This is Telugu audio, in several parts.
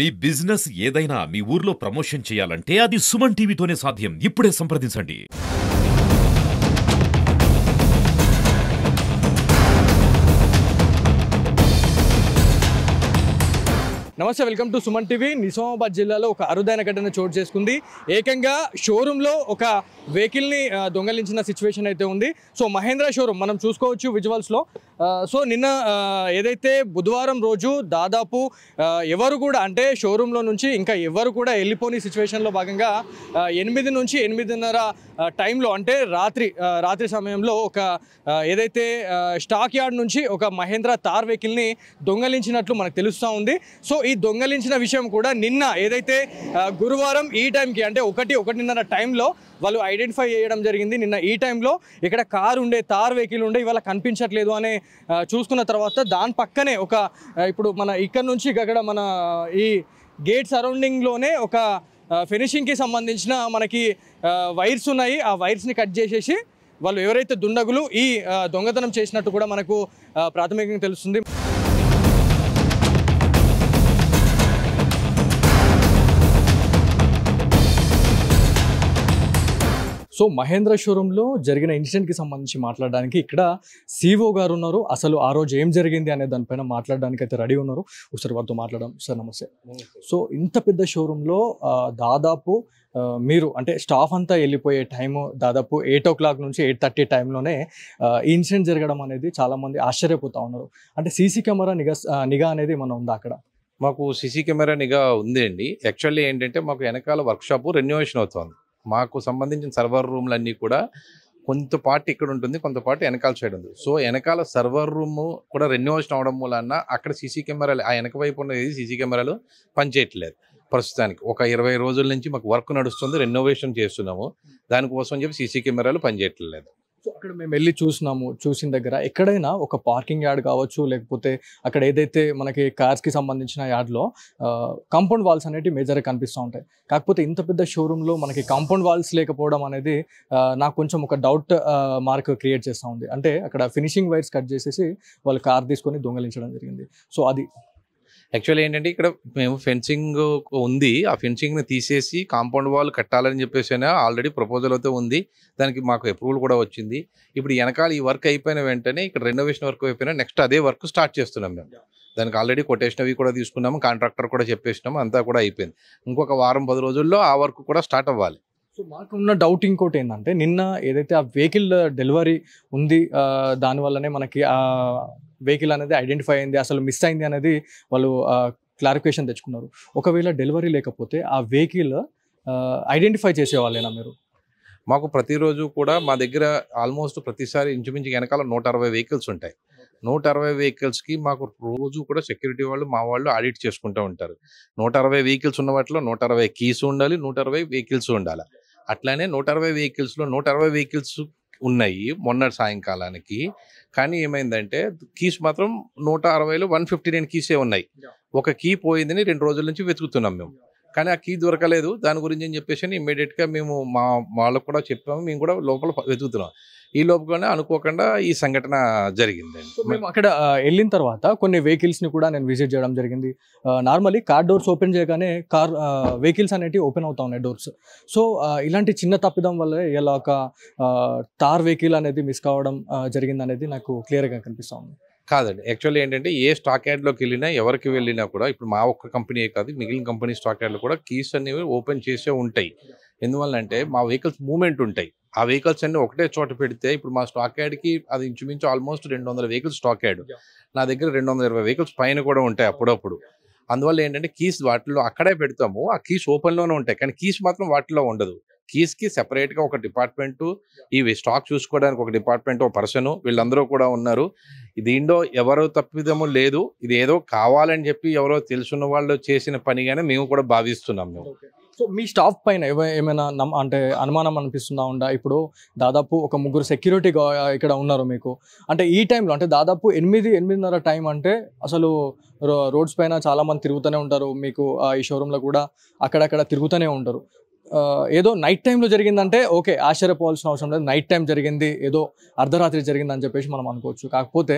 మీ బిజినెస్ ఏదైనా మీ ఊర్లో ప్రమోషన్ చేయాలంటే అది సుమన్ టీవీతోనే సాధ్యం. ఇప్పుడే సంప్రదించండి. నమస్తే, welcome to Suman TV. Nizamabad జిల్లాలో ఒక అరుదైన ఘటన చోటు చేసుకుంది. ఏకంగా షోరూంలో ఒక వెహికల్ని దొంగలించిన సిచ్యువేషన్ అయితే ఉంది. సో మహేంద్ర షోరూమ్ మనం చూసుకోవచ్చు విజువల్స్లో. సో నిన్న ఏదైతే బుధవారం రోజు దాదాపు ఎవరు కూడా అంటే షోరూంలో నుంచి ఇంకా ఎవరు కూడా వెళ్ళిపోని సిచ్యువేషన్లో భాగంగా 8 నుంచి 8:30 టైంలో అంటే రాత్రి సమయంలో ఒక ఏదైతే స్టాక్ యార్డ్ నుంచి ఒక మహేంద్ర తార్ వెహికల్ని దొంగలించినట్లు మనకు తెలుస్తూ ఉంది. సో ఈ దొంగలించిన విషయం కూడా నిన్న ఏదైతే గురువారం ఈ టైంకి అంటే 1:30 టైంలో వాళ్ళు ఐడెంటిఫై చేయడం జరిగింది. నిన్న ఈ టైంలో ఇక్కడ కారు ఉండే తార్ వెహికల్ ఉండే ఇవాళ కనిపించట్లేదు అని చూసుకున్న తర్వాత దాని పక్కనే ఒక ఇప్పుడు మన ఇక్కడ నుంచి అక్కడ మన ఈ గేట్ సరౌండింగ్లోనే ఒక ఫినిషింగ్కి సంబంధించిన మనకి వైర్స్ ఉన్నాయి. ఆ వైర్స్ని కట్ చేసేసి వాళ్ళు ఎవరైతే దుండగులు ఈ దొంగతనం చేసినట్టు కూడా మనకు ప్రాథమికంగా తెలుస్తుంది. సో మహేంద్ర షోరూంలో జరిగిన ఇన్సిడెంట్కి సంబంధించి మాట్లాడడానికి ఇక్కడ సిఓ గారు ఉన్నారు. అసలు ఆ రోజు ఏం జరిగింది అనే దానిపైన మాట్లాడడానికి అయితే రెడీ ఉన్నారు. ఒకసారి వారితో మాట్లాడడం. సార్ నమస్తే. సో ఇంత పెద్ద షోరూంలో దాదాపు మీరు అంటే స్టాఫ్ అంతా వెళ్ళిపోయే టైము దాదాపు 8 o'clock నుంచి 8:30 టైంలోనే ఈ ఇన్సిడెంట్ జరగడం అనేది చాలామంది ఆశ్చర్యపోతూ ఉన్నారు. అంటే సీసీ కెమెరా నిఘా అనేది మనం ఉందా అక్కడ? మాకు సీసీ కెమెరా నిఘా ఉంది అండి. యాక్చువల్లీ ఏంటంటే మాకు వెనకాల వర్క్షాపు రెన్యువేషన్ అవుతుంది. మాకు సంబంధించిన సర్వర్ రూమ్లన్నీ కూడా కొంత పార్ట్ ఇక్కడ ఉంటుంది, కొంత పార్ట్ వెనకాల సైడ్ ఉంది. సో వెనకాల సర్వర్ రూమ్ కూడా రెన్యువేషన్ అవడం వలన అక్కడ సీసీ కెమెరాలు ఆ వెనక వైపు ఉన్నది సీసీ కెమెరాలు పనిచేయట్లేదు ప్రస్తుతానికి. ఒక 20 రోజుల నుంచి మాకు వర్క్ నడుస్తుంది, రెన్యువేషన్ చేస్తున్నాము. దానికోసం చెప్పి సీసీ కెమెరాలు పనిచేయట్లేదు. సో అక్కడ మేము వెళ్ళి చూసిన దగ్గర ఎక్కడైనా ఒక పార్కింగ్ యార్డ్ కావచ్చు, లేకపోతే అక్కడ ఏదైతే మనకి కార్స్కి సంబంధించిన యార్డ్లో కాంపౌండ్ వాల్స్ అనేవి మేజర్గా కనిపిస్తూ ఉంటాయి. కాకపోతే ఇంత పెద్ద షోరూంలో మనకి కాంపౌండ్ వాల్స్ లేకపోవడం అనేది నాకు కొంచెం ఒక డౌట్ మార్క్ క్రియేట్ చేస్తూ ఉంది. అంటే అక్కడ ఫినిషింగ్ వైర్స్ కట్ చేసేసి వాళ్ళు కార్ తీసుకొని దొంగలించడం జరిగింది. సో అది యాక్చువల్లీ ఏంటంటే ఇక్కడ మేము ఫెన్సింగ్ ఉంది, ఆ ఫెన్సింగ్ని తీసేసి కాంపౌండ్ వాల్ కట్టాలని చెప్పేసి ఆల్రెడీ ప్రపోజల్ అయితే ఉంది. దానికి మాకు అప్రూవల్ కూడా వచ్చింది. ఇప్పుడు వెనకాల ఈ వర్క్ అయిపోయిన వెంటనే ఇక్కడ రెనోవేషన్ వర్క్ అయిపోయినా నెక్స్ట్ అదే వర్క్ స్టార్ట్ చేస్తున్నాం మేము. దానికి ఆల్రెడీ కొటేషన్ అవి కూడా తీసుకున్నాము, కాంట్రాక్టర్ కూడా చెప్పేసినాము, అంతా కూడా అయిపోయింది. ఇంకొక వారం 10 రోజుల్లో ఆ వర్క్ కూడా స్టార్ట్ అవ్వాలి. సో మాకున్న డౌట్ ఇంకోటి ఏంటంటే నిన్న ఏదైతే ఆ వెహికల్ డెలివరీ ఉంది దానివల్లనే మనకి ఆ వెహికల్ అనేది ఐడెంటిఫై అయింది, అసలు మిస్ అయింది అనేది వాళ్ళు క్లారిఫికేషన్ తెచ్చుకున్నారు. ఒకవేళ డెలివరీ లేకపోతే ఆ వెహికల్ ఐడెంటిఫై చేసేవాళ్ళేనా మీరు? మాకు ప్రతిరోజు కూడా మా దగ్గర ఆల్మోస్ట్ ప్రతిసారి ఇంచుమించు వెనకాల 160 వెహికల్స్ ఉంటాయి. 160 వెహికల్స్కి మాకు రోజు కూడా సెక్యూరిటీ వాళ్ళు మా వాళ్ళు ఆడిట్ చేసుకుంటూ ఉంటారు. 160 వెహికల్స్ ఉన్న వాటిలో 160 కీస్ ఉండాలి, 160 వెహికల్స్ ఉండాలి. అట్లానే 160 వెహికల్స్లో 160 వెహికల్స్ ఉన్నాయి మొన్న సాయంకాలానికి. కానీ ఏమైందంటే కీస్ మాత్రం 160లో 159 కీసే ఉన్నాయి. ఒక కీ పోయిందని 2 రోజుల నుంచి వెతుకుతున్నాం మేము. కానీ ఆ కీ దొరకలేదు. దాని గురించి అని చెప్పేసి ఇమ్మీడియట్గా మేము మా వాళ్ళకు కూడా చెప్పాము, మేము కూడా లోపల వెతుకుతున్నాం. ఈ లోపలనే అనుకోకుండా ఈ సంఘటన జరిగిందండి. మేము అక్కడ వెళ్ళిన తర్వాత కొన్ని వెహికల్స్ని కూడా నేను విజిట్ చేయడం జరిగింది. నార్మల్లీ కార్ డోర్స్ ఓపెన్ చేయగానే వెహికల్స్ అనేవి ఓపెన్ అవుతా ఉన్నాయి డోర్స్. సో ఇలాంటి చిన్న తప్పిదం వల్ల ఇలా ఒక తార్ వెహికల్ అనేది మిస్ కావడం జరిగింది అనేది నాకు క్లియర్గా కనిపిస్తూ ఉంది. కాదండి, యాక్చువల్లీ ఏంటంటే ఏ స్టాక్ యార్డ్లోకి వెళ్ళినా ఎవరికి వెళ్ళినా కూడా ఇప్పుడు మా ఒక్క కంపెనీ కాదు, మిగిలిన కంపెనీ స్టాక్ యార్డ్లో కూడా కీస్ అనేవి ఓపెన్ చేసే ఉంటాయి. ఎందువల్ల అంటే మా వెహికల్స్ మూవ్మెంట్ ఉంటాయి. ఆ వెహికల్స్ అన్ని ఒకటే చోట పెడితే ఇప్పుడు మా స్టాక్ యార్డ్కి అది ఇంచుమించు ఆల్మోస్ట్ 200 వెహికల్స్ స్టాక్ యార్డ్. నా దగ్గర 220 వెహికల్స్ పైన కూడా ఉంటాయి అప్పుడప్పుడు. అందువల్ల ఏంటంటే కీస్ వాటిలో అక్కడే పెడతాము, ఆ కీస్ ఓపెన్లోనే ఉంటాయి, కానీ కీస్ మాత్రం వాటిలో ఉండదు. కీస్కి సెపరేట్గా ఒక డిపార్ట్మెంటు, ఇవి స్టాక్ చూసుకోవడానికి ఒక డిపార్ట్మెంట్, ఒక పర్సను, వీళ్ళందరూ కూడా ఉన్నారు. దీంట్లో ఎవరో తప్పిదము లేదు, ఇది ఏదో కావాలని చెప్పి ఎవరో తెలుసున్న వాళ్ళు చేసిన పనిగానే మేము కూడా భావిస్తున్నాం మేము. సో మీ స్టాఫ్ పైన ఏమైనా అంటే అనుమానం అనిపిస్తుందా ఉందా? ఇప్పుడు దాదాపు ఒక 3 సెక్యూరిటీ ఇక్కడ ఉన్నారు మీకు. అంటే ఈ టైంలో అంటే దాదాపు 8-8:30 టైం అంటే అసలు రోడ్స్ పైన చాలామంది తిరుగుతూనే ఉంటారు. మీకు ఈ షోరూంలో కూడా అక్కడక్కడ తిరుగుతూనే ఉంటారు. ఏదో నైట్ టైంలో జరిగిందంటే ఓకే, ఆశ్చర్యపోవాల్సిన అవసరం లేదు. నైట్ టైం జరిగింది, ఏదో అర్ధరాత్రి జరిగింది అని చెప్పేసి మనం అనుకోవచ్చు. కాకపోతే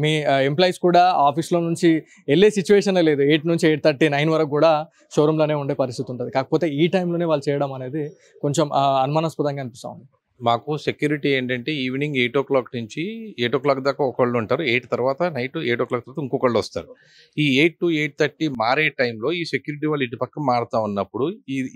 మీ ఎంప్లాయీస్ కూడా ఆఫీస్లో నుంచి వెళ్ళే సిచ్యువేషనే లేదు. 8 నుంచి 8:30, 9 వరకు కూడా షోరూంలోనే ఉండే పరిస్థితి ఉంటుంది. కాకపోతే ఈ టైంలోనే వాళ్ళు చేయడం అనేది కొంచెం అనుమానాస్పదంగా అనిపిస్తూ ఉంది. మాకు సెక్యూరిటీ ఏంటంటే ఈవినింగ్ 8:00 నుంచి 8:00 దాకా ఒకళ్ళు ఉంటారు. 8 తర్వాత నైట్ 7:00 తర్వాత ఇంకొకళ్ళు వస్తారు. ఈ 8 to 8:30 మారే టైంలో ఈ సెక్యూరిటీ వాళ్ళు ఇటు పక్క మారుతా ఉన్నప్పుడు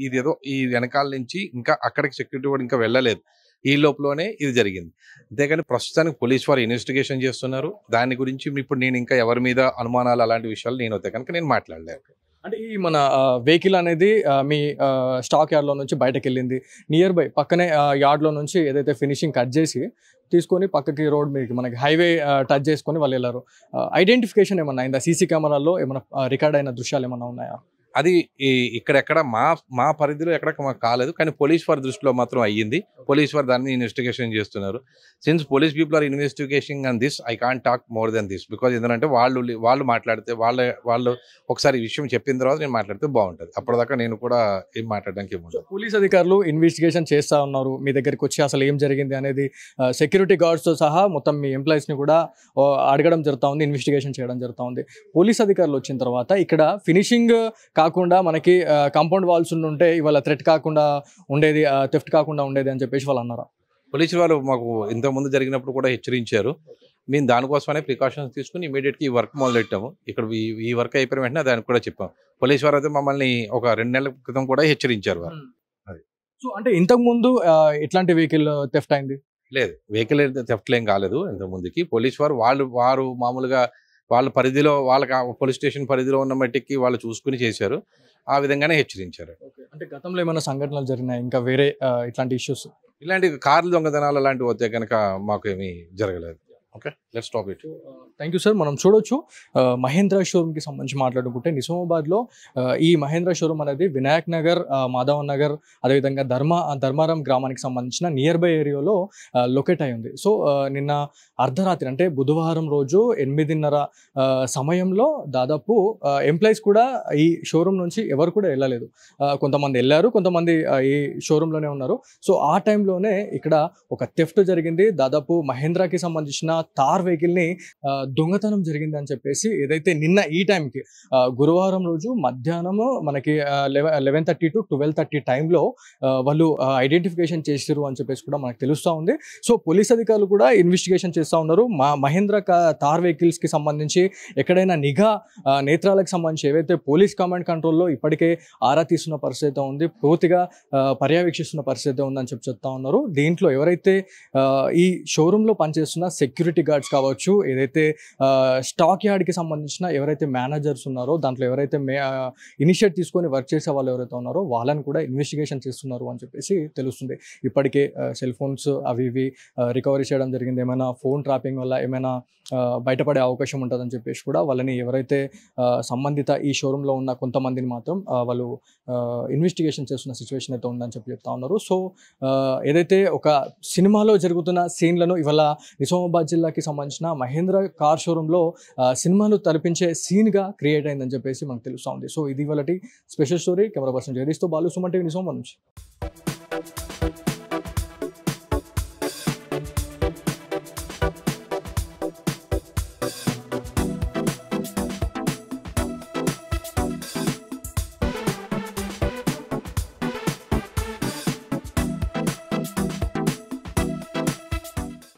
ఇదేదో ఈ వెనకాల నుంచి ఇంకా అక్కడికి సెక్యూరిటీ వాడు ఇంకా వెళ్ళలేదు. ఈ లోపలనే ఇది జరిగింది. అంతేగాని ప్రస్తుతానికి పోలీస్ వారు ఇన్వెస్టిగేషన్ చేస్తున్నారు. దాని గురించి ఇప్పుడు నేను ఇంకా ఎవరి మీద అనుమానాలు అలాంటి విషయాలు నేనైతే కనుక నేను మాట్లాడలేదు. అంటే ఈ మన వెహికల్ అనేది మీ స్టాక్ యార్డ్లో నుంచి బయటకు వెళ్ళింది. నియర్ బై పక్కనే యార్డ్లో నుంచి ఏదైతే ఫినిషింగ్ కట్ చేసి తీసుకొని పక్కకి రోడ్ మీదకి మనకి హైవే టచ్ చేసుకొని వాళ్ళు వెళ్ళారు. ఐడెంటిఫికేషన్ ఏమన్నా అయిందా? సీసీ కెమెరాల్లో ఏమైనా రికార్డ్ అయిన దృశ్యాలు ఏమన్నా ఉన్నాయా? అది ఇక్కడెక్కడ మా పరిధిలో ఎక్కడ మాకు కాలేదు. కానీ పోలీస్ వారి దృష్టిలో మాత్రం అయ్యింది. పోలీస్ వారు దాన్ని ఇన్వెస్టిగేషన్ చేస్తున్నారు. Since police people are investigation on this, I can't talk more than this. Because ఏంటంటే వాళ్ళు మాట్లాడితే వాళ్ళు ఒకసారి ఈ విషయం చెప్పిన తర్వాత నేను మాట్లాడితే బాగుంటుంది. అప్పటిదాకా నేను కూడా ఏం మాట్లాడడానికి ఏముంటుంది. పోలీస్ అధికారులు ఇన్వెస్టిగేషన్ చేస్తూ ఉన్నారు. మీ దగ్గరికి వచ్చి అసలు ఏం జరిగింది అనేది సెక్యూరిటీ గార్డ్స్తో సహా మొత్తం మీ ఎంప్లాయీస్ని కూడా అడగడం జరుగుతూ ఉంది, ఇన్వెస్టిగేషన్ చేయడం జరుగుతూ ఉంది. పోలీస్ అధికారులు వచ్చిన తర్వాత ఇక్కడ ఫినిషింగ్ కాకుండా మనకి కాంపౌండ్ వాల్స్ ఉంటే ఇవాళ థ్రెట్ కాకుండా ఉండేది, థెఫ్ట్ కాకుండా ఉండేది అని చెప్పేసి వాళ్ళు అన్నారు. పోలీసు వాళ్ళు మాకు ఇంతకుముందు జరిగినప్పుడు కూడా హెచ్చరించారు. మేము దానికోసమనే ప్రికాషన్స్ తీసుకుని ఇమీడియట్గా ఈ వర్క్ మొదలెట్టాము. ఇక్కడ ఈ వర్క్ అయిపోయిన వెంటనే దానికి కూడా చెప్పాం. పోలీసు వారు అయితే మమ్మల్ని ఒక 2 నెలల క్రితం కూడా హెచ్చరించారు వారు. అది సో అంటే ఇంతకుముందు ఎట్లాంటి వెహికల్ థెఫ్ట్ అయింది? లేదు, వెహికల్ థెఫ్ట్ ఏం కాలేదు. ఇంతకుముందుకి పోలీసు వారు మామూలుగా వాళ్ళ పరిధిలో వాళ్ళకి పోలీస్ స్టేషన్ పరిధిలో ఉన్న మట్టికి వాళ్ళు చూసుకుని చేశారు. ఆ విధంగానే హెచ్చరించారు. అంటే గతంలో ఏమైనా సంఘటనలు జరిగినాయి ఇంకా వేరే ఇట్లాంటి ఇష్యూస్? ఇలాంటి కార్లు దొంగతనాలు అలాంటివి వస్తే కనుక మాకు ఏమీ జరగలేదు. Okay, let's stop it. Thank you sir. మనం చూడొచ్చు మహేంద్ర షోరూమ్కి సంబంధించి మాట్లాడుకుంటే నిజామాబాద్లో ఈ మహేంద్ర షోరూమ్ అనేది వినాయక్ నగర్, మాధవన్ నగర్, అదేవిధంగా ధర్మారం గ్రామానికి సంబంధించిన నియర్ బై ఏరియాలో లొకేట్ అయి ఉంది. సో నిన్న అర్ధరాత్రి అంటే బుధవారం రోజు 8:30 సమయంలో దాదాపు ఎంప్లాయీస్ కూడా ఈ షోరూమ్ నుంచి ఎవరు కూడా వెళ్ళలేదు. కొంతమంది వెళ్ళారు, కొంతమంది ఈ షోరూంలోనే ఉన్నారు. సో ఆ టైంలోనే ఇక్కడ ఒక థెఫ్ట్ జరిగింది. దాదాపు మహేంద్రకి సంబంధించిన తార్ వెహికల్ని దొంగతనం జరిగింది అని చెప్పేసి ఏదైతే నిన్న ఈ టైంకి గురువారం రోజు మధ్యాహ్నము మనకి 11:30 to 12:30 టైంలో వాళ్ళు ఐడెంటిఫికేషన్ చేసారు అని చెప్పేసి కూడా మనకు తెలుస్తూ ఉంది. సో పోలీస్ అధికారులు కూడా ఇన్వెస్టిగేషన్ చేస్తూ ఉన్నారు. మహేంద్ర తార్ వెహికల్స్కి సంబంధించి ఎక్కడైనా నిఘా నేత్రాలకు సంబంధించి ఏవైతే పోలీస్ కమాండ్ కంట్రోల్లో ఇప్పటికే ఆరా తీస్తున్న పరిస్థితి ఉంది, పూర్తిగా పర్యవేక్షిస్తున్న పరిస్థితి ఉందని చెప్తా ఉన్నారు. దీంట్లో ఎవరైతే ఈ షోరూంలో పనిచేస్తున్న సెక్యూరిటీ గార్డ్స్ కావచ్చు, ఏదైతే స్టాక్ యార్డ్కి సంబంధించిన ఎవరైతే మేనేజర్స్ ఉన్నారో దాంట్లో ఎవరైతే ఇనిషియేట్ తీసుకొని వర్క్ చేసే వాళ్ళు ఎవరైతే ఉన్నారో వాళ్ళని కూడా ఇన్వెస్టిగేషన్ చేస్తున్నారు అని చెప్పేసి తెలుస్తుంది. ఇప్పటికే సెల్ ఫోన్స్ అవి ఇవి రికవరీ చేయడం జరిగింది. ఏమైనా ఫోన్ ట్రాపింగ్ వల్ల ఏమైనా బయటపడే అవకాశం ఉంటుందని చెప్పేసి కూడా వాళ్ళని ఎవరైతే సంబంధిత ఈ షోరూంలో ఉన్న కొంతమందిని మాత్రం వాళ్ళు ఇన్వెస్టిగేషన్ చేస్తున్న సిచ్యువేషన్ అయితే ఉందని చెప్తా ఉన్నారు. సో ఏదైతే ఒక సినిమాలో జరుగుతున్న సీన్లను ఇవాళ నిజామాబాద్ జిల్లాకి సంబంధించిన మహేంద్ర కార్ షోరూంలో సినిమాలు తలపించే సీన్గా క్రియేట్ అయిందని చెప్పేసి మనకు తెలుస్తూ ఉంది. సో ఇది ఇవాళ స్పెషల్ స్టోరీ. కెమెరా పర్సన్ జగదీష్తో బాలు, సుమన్ టీవీ నిజామాబాద్ నుంచి.